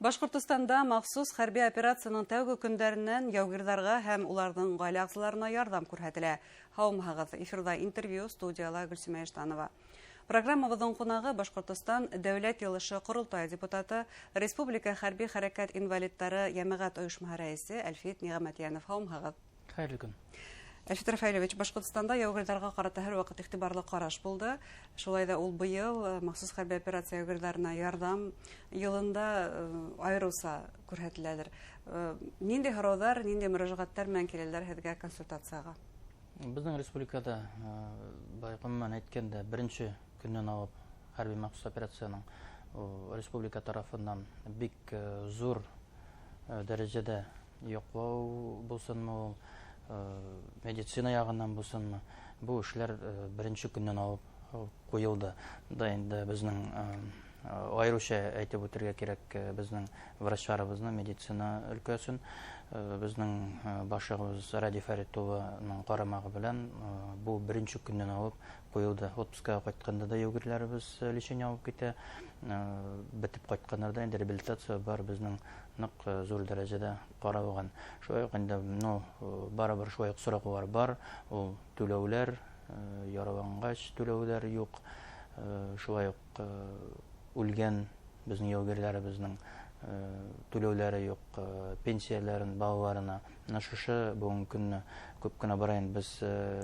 Башкортостанда махсус хәрби операциянең тәүге көндәреннән яугирларга һәм уларның гаилә әгъзаларына ярдәм күрһәтелә. Һаумыгыз, эфирда интервью, студияла Гөлсемә Эштанова. Программабызның кунагы Башкортостан дәүләт йылышы Корылтай депутаты, Республика хәрби хәрәкәт инвалидтары җәмәгать оешмасы рәисе Әлфит Нигъмәтьянов. Һаумыгыз. Хәерле көн. Әлфит Рафаилович, Башкортостанда яугирларга карата һәр вакыт игътибарлы караш булды. Шулай да ул быел махсус хәрби операция яугирларына ярдәм елында айрылса күрһәтеләдер. Нинди һораудар, нинди мөрәҗәгатьләр белән киләләр һеҙгә консультацияга? Безнең республикада байкымнан әйткәндә беренче көннән алып хәрби махсус операцияның республика тарафыннан бик зур дәрәҗәдә яклау булсынмы, медицина ягыннан булсынмы, бу эшләр беренче көннән алып куелды. Да инде безнең айрыша әйтеп үтәргә кирәк, безнең врачларыбызны, медицина өлкәсен, безнең башлыгыбыз Ради Фәритулланың карамагы белән бу беренче көннән алып куелды. Отпускка кайтканда да яугирләребез лечение алып китә. Бетеп кайтканнарда инде реабилитация бар, безнең нык зур дәрәҗәдә каралган. Шулай инде барыбер шулай сораулар бар. Ул түләүләр, яралангач түләүләр юк. Шулай ук үлгән безнең яугирләребезнең түләүләре юк, пенсияләрен балаларына. Шушы бүгенге көнне күп кенә барайын без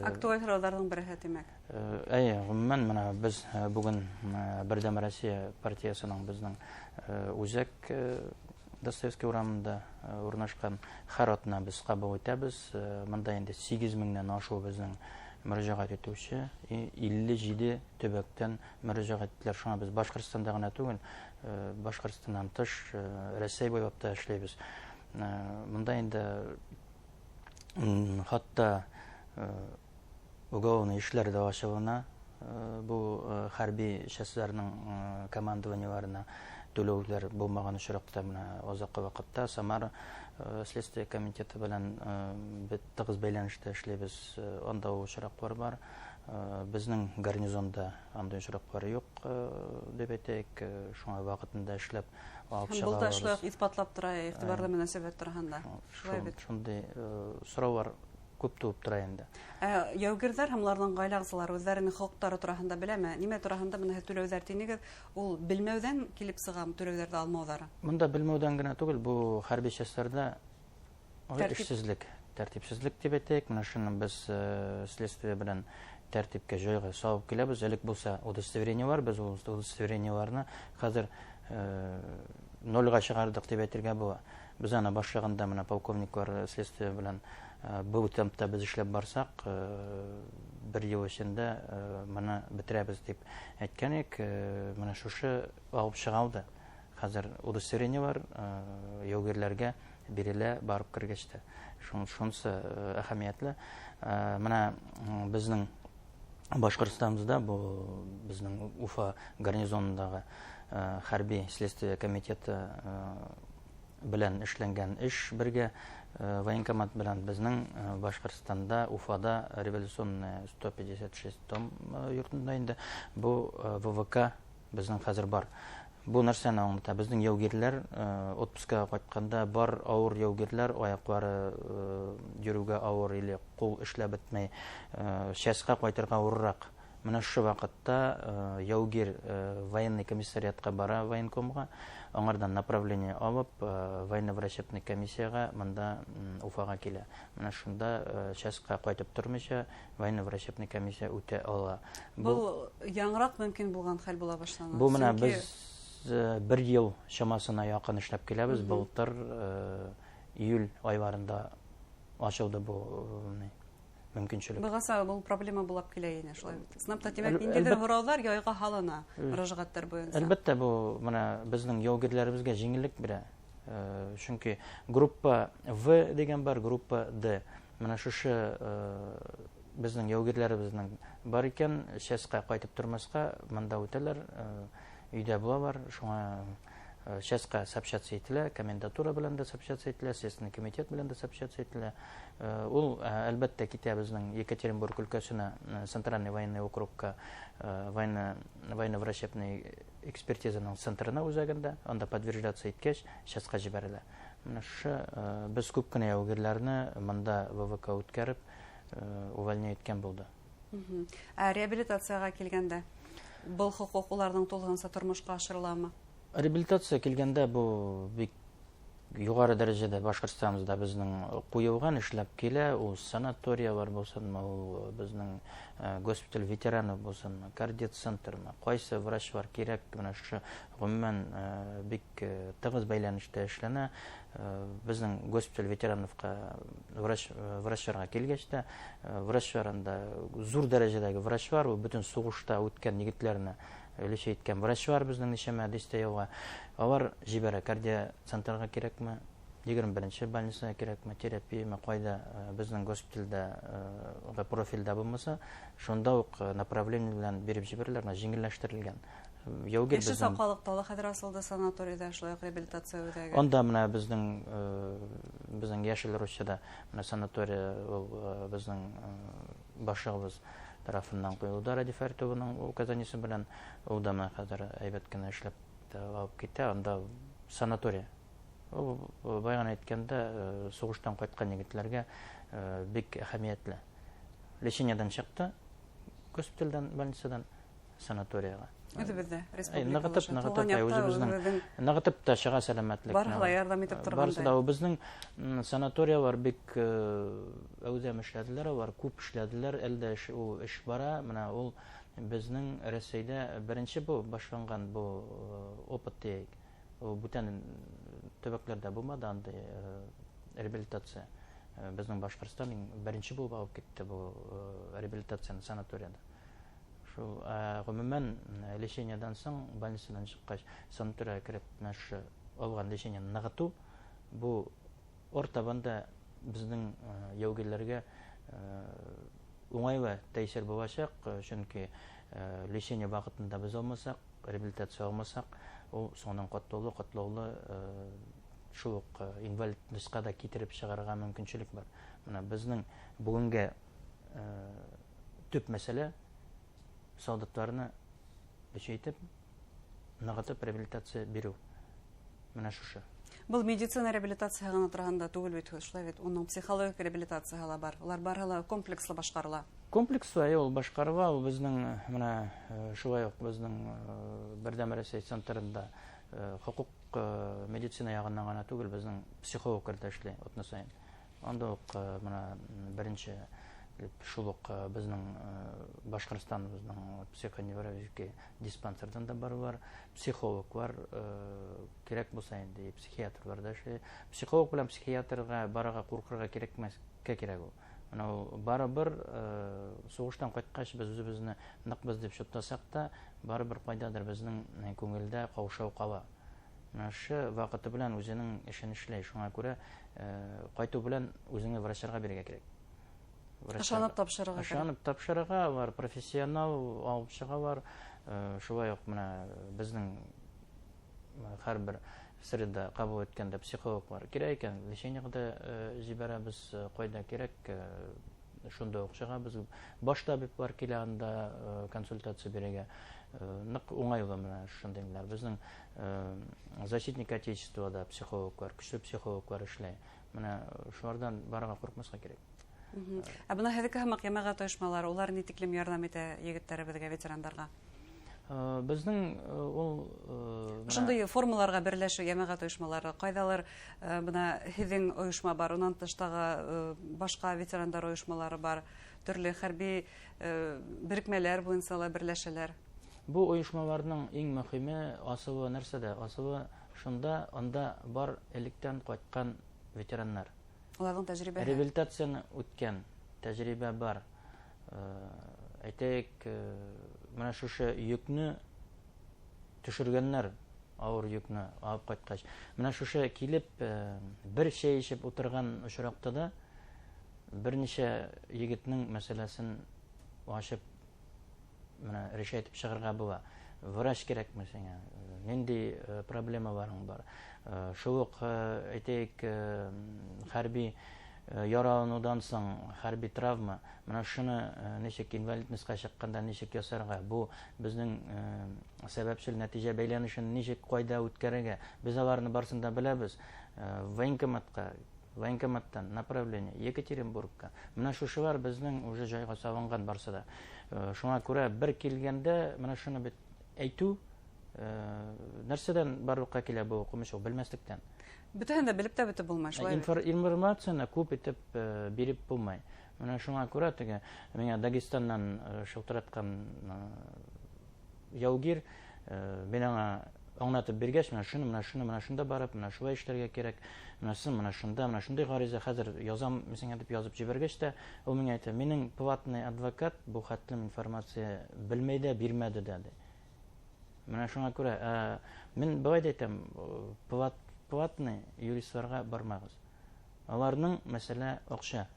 актуаль һорауларның бере димәк. Гомумән менә без бүген Бердәм Россия партиясының безнең үзәк Достоевский урамында урнашкан харатына без кабул итәбез. Монда инде 8000-нән ашу безнең мөрәҗәгать итүче, 57 төбәктән мөрәҗәгатьләр. Шуңа без Башкортстанда гына түгел, Башкортстаннан тыш Россия буйлап та эшләйбез. Монда инде хатта уголовный эшләр дә ачылына, бу хәрби частьләрнең командованиеларына түләүләр булмаган очракта менә азаккы вакытта Самара следствие комитеты белән тыгыз бәйләнештә эшләйбез. Анда очраклар бар. Безнең гарнизонда андый очраклар юк дип әйтәйек. Шуңа вакытында эшләп алып чыга алабыз. Булда эшләп испатлап тора, игътибарлы мөнәсәбәт торганда. Шулай бит. Шундый сораулар күп туып тора инде. Яугирлар һәм аларның гаилә әгъзалары үзләренең хокуклары турында беләме? Нимә турында моны түләүләр тинегез? Ул белмәүдән килеп сыгам түләүләрдә алмаулары. Монда белмәүдән генә түгел, бу хәрби частьләрдә эшсезлек, тәртипсезлек дип әйтәйек. Менә шуны без следствие белән тәртипкә җайга салып киләбез. Элек булса удостоверение бар, без ул удостоверениеларны хәзер нольга чыгардык дип әйтергә була. Без аны башлаганда менә полковниклар следствие белән бу темпта без эшләп барсак, бер ел эчендә моны бетерәбез дип әйткәнек. Менә шушы алып чыгалды. Хәзер удостоверение бар, яугирләргә бирелә барып кергәчтә. Шунысы әһәмиятле. Менә безнең Башкортстаныбызда бу безнең Уфа гарнизонындагы хәрби следствие комитеты белән эшләнгән эш бергә военкомат белән безнең Башкортстанда Уфада революционная 156 том йортында инде бу ВВК безнең хәзер бар. Бу нәрсәне аңлата. Безнең яугирләр отпускка кайтканда бар авыр яугирләр, аяклары йөрүгә авыр или кул эшләп бетмәй, частька кайтырга авыррак. Менә шу вакытта яугир военный комиссариатка бара, военкомга, аңардан направление алып, военно-врачебный комиссияга монда Уфага килә. Менә шунда частька кайтып тормыйча военно-врачебный комиссия үтә ала. Бу яңрак мөмкин булган хәл була башлана. Бу менә без бер ел чамасына якын эшләп киләбез. Былтыр июль айларында ачылды бу мөмкинчелек. Бугаса бу проблема булып килә ине шулай. Снапта тимәк ниндидер һораулар яйга һалына мөрәҗәгатьләр буенча. Әлбәттә бу менә безнең яугирләребезгә җиңеллек бирә. Чөнки группа В дигән бар, группа Д. Менә шушы безнең яугирләребезнең бар икән, частька кайтып тормаска, монда үтәләр, өйдә булалар. Шуңа Шәскә сообщаться ителә, комендатура белән дә сообщаться ителә, Следственный комитет белән дә сообщаться ителә. Ул әлбәттә китә безнең Екатеринбург өлкәсенә, Центральный военный округка, военно-врачебный экспертизаның центрына үзәгендә, анда подтверждаться иткәч, шәскә җибәрелә. Менә шу без күп кенә яугирларны монда ВВК үткәреп, увольнять иткән булды. Реабилитацияга килгәндә был хокук уларның тулгынса тормышка ашырыламы? Реабилитация килгәндә бу бик югары дәрәҗәдә Башкортстаныбызда безнең куелган эшләп килә. Ул санатория бар булсын, ул безнең госпиталь ветераны булсын, кардиат центры, кайсы врач бар кирәк, менә шу гомумән бик тыгыз бәйләнештә эшләнә. Безнең госпиталь ветерановка врачларга килгәч тә, врачларында зур дәрәҗәдәге врачлар, ул бөтен сугышта үткән егетләрне өлеше иткән врачлар безнең ничәмә дистә елга. Алар җибәрә кардио центрга кирәкме, 21-нче больницага кирәкме, терапияме, кайда безнең госпитальдә профильдә булмаса, шунда ук направление белән биреп җибәрәләр, җиңелләштерелгән. Яугир безнең саклык талы хәзер асылды санаториядә шулай реабилитация үтәгән. Анда менә безнең Яшел Русчада менә санатория безнең башлыгыбыз тарафыннан куелды, Ради Фәртовның указаниесе белән, ул да менә хәзер әйбәт кенә эшләп алып китә. Анда санатория. Ул баягы әйткәндә сугыштан кайткан егетләргә бик әһәмиятле. Лечениедән чыкты, госпитальдән, больницадан санаторияга. Үзебездә Нагытып та чыга сәламәтлек. Барыла ярдәм итеп торганда. Барысы да безнең санаториялар бик әүзәм эшләделәр, алар күп эшләделәр, әлдә ул эш бара. Менә ул безнең Россиядә беренче бу башланган бу опыт дейик. Ул бүтән төбәкләрдә булмады анда реабилитация. Безнең Башкортстан беренче булып алып китте бу реабилитацияны санаторияда. Гомумән лечениедән соң, больницадан чыккач, санаториягә кереп, мәшә алган лечениене ныгыту, бу ортабанда безнең яугирләргә уңайлы тәэсир булачак, чөнки лечение вакытында без алмасак, реабилитация алмасак, ул соңдан катлаулы шул ук инвалидлеккә да китереп чыгарга мөмкинчелек бар. Менә безнең бүгенгә төп мәсьәлә солдатларны бешейтеп, ныгытып реабилитация бирү. Менә шушы. Был медицина реабилитация гына торганда түгел бит, шулай бит, оның психологик реабилитация ла бар. Улар барыла комплекслы башкарыла. Комплекслы ул башкарыла, ул безнең менә шулай ук безнең Бердәм Рәсәй центрында хукук медицина ягыннан гына түгел, безнең психологлар да эшли атна сайын. Анда ук менә беренче шул ук безнең Башкортстаныбызның психоневрологик диспансердан да барулар, психологлар кирәк булса инде, психиатрлар да эшли. Психолог белән психиатрга барырга куркырга кирәкмәскә кирәк ул. Менә ул барыбер сугыштан кайткач без үзебезне нык дип шуттасак та, барыбер кайдадыр безнең күңелдә каушау кала. Менә шу вакыты белән үзенең эшен эшләй. Шуңа күрә кайту белән үзеңне врачларга бирергә кирәк. Ашанып тапшырырга. Ашанып тапшырырга, алар профессионал алып чыгалар. Шулай ук менә безнең һәрбер среда кабул иткәндә психологлар кирәк икән, лечениегә дә җибәрәбез, кайда кирәк, шунда ук чыгабыз. Башта табиблар килә анда консультация бирергә. Нык уңайлы менә шундыйлар. Безнең защитник отечества да психологлар, көчле психологлар эшләй. Менә шулардан барырга куркмаска кирәк. Бына хәзерге һәм җәмәгать оешмалары, улар ни тиклем ярдәм итә егетләребезгә, ветерандарга? Безнең ул шундый формаларга берләшү җәмәгать оешмалары, кайдалар бына һеҙҙең оешма бар, унан тыштагы башка ветерандар оешмалары бар, төрле хәрби берекмәләр буенча берләшәләр. Бу оешмаларның иң мөһиме асылы нәрсәдә? Асылы шунда, анда бар электән кайткан ветераннар. Уларның тәҗрибәһе. Реабилитацияны үткән тәҗрибә бар. Әйтәйек, менә шушы йөкне төшергәннәр, авыр йөкне алып кайткач. Менә шушы килеп бер чәй эчеп утырган очракта да берничә егетнең мәсьәләсен ачып менә решә итеп чыгарга була. врач кирәкме сиңа, нинди проблема барың бар. Шук әйтәйек, хәрби яраланудан соң хәрби травма, менә шуны ничек инвалидностька чыкканда ничек ясарга, бу безнең сәбәпчел нәтиҗә бәйләнешен ничек кайда үткәрергә, без аларны барсын да беләбез. Военкоматтан направление Екатеринбургка. Менә шушылар безнең уже җайга салынган барса да. Шуңа күрә бер килгәндә менә шуны бит әйтү нәрсәдән барлыкка килә бу укымыш белмәслектән. Бөтәһен дә белеп тә бетеп булмый, шулай. Информацияны күп итеп биреп булмай. Менә шуңа күрә теге миңа Дагестаннан шылтыраткан яугир мен аңа аңлатып бергәч, менә шунда барып, менә шулай эшләргә кирәк, менә шундай гариза хәзер язам сиңа дип язып җибәргәч тә, ул миңа әйтә, минең платный адвокат бу хәтлем информация белмәй дә, бирмәде дә. Менә шуңа күрә мин бу әйтәм, платный юристларга бармагыз. Аларның мәсьәлә акча.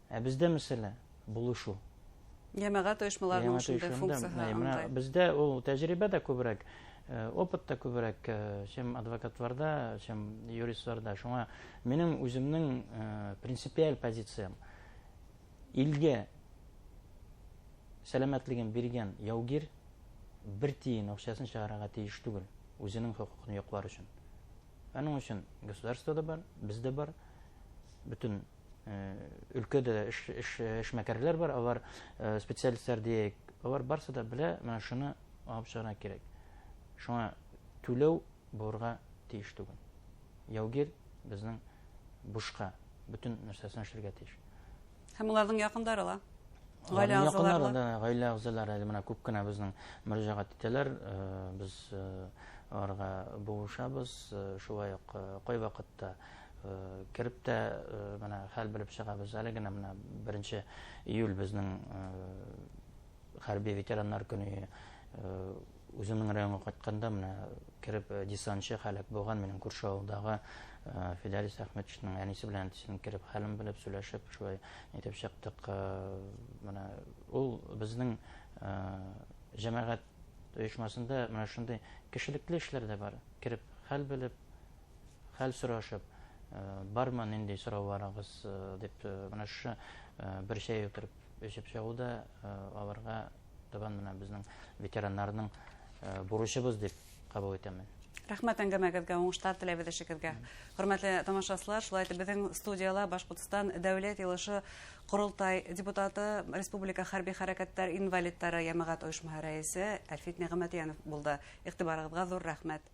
Бездә мәсьәлә булышу. Җәмәгать оешмаларының шундый функциясе. Бездә ул тәҗрибә дә күбрәк, опыт та күбрәк, чем адвокатларда, чем юристларда. Шуңа минем үземнең принципиаль позициям илгә сәламәтлеген биргән яугир бер тиен акчасын чыгарырга тиеш түгел, үзенең хокукын яклар өчен. Аның өчен государствода бар, бездә бар, бөтен өлкәдә эшмәкәрләр бар, алар специалистлар диек, алар барса да белә, менә шуны алып чыгарга кирәк. Шуңа түләү булырга тиеш түгел. Яугир безнең бушка бөтен нәрсәсен эшләргә тиеш. Һәм уларның якындары ла. Гаилә әгъзалары менә күп кенә безнең мөрәҗәгать итәләр, без аларга булышабыз, шулай ук кай вакытта кирип тә менә хәл белеп чыгабыз. Әле генә менә 1 июль безнең хәрби ветераннар көне үземнең районга кайтканда менә кирип десантчы халык булган минем күрше авылдагы Фиделис Әхмәтовның әнисе белән кирип хәлен белеп сөйләшеп шулай әйтеп чыктык. Менә ул безнең җәмәгать оешмасында менә шундый кешелекле эшләр дә бар. Кирип хәл белеп, хәл сорашып, бармы нинди сорауларыгыз дип менә шу бер шәй утырып эчеп чыгуда аларга табан менә безнең ветераннарның бурычыбыз дип кабул итәмен. Рәхмәт әңгәмәгезгә, уңышлар теләбез ишекезгә. Хөрмәтле тамашачылар, шулай итеп безнең студияла Башкортстан дәүләт йылышы Корылтай депутаты, Республика хәрби хәрәкәтләр инвалидтары җәмәгать оешмасы рәисе Әлфит Нигъмәтиянов булды. Игътибарыгызга зур рәхмәт.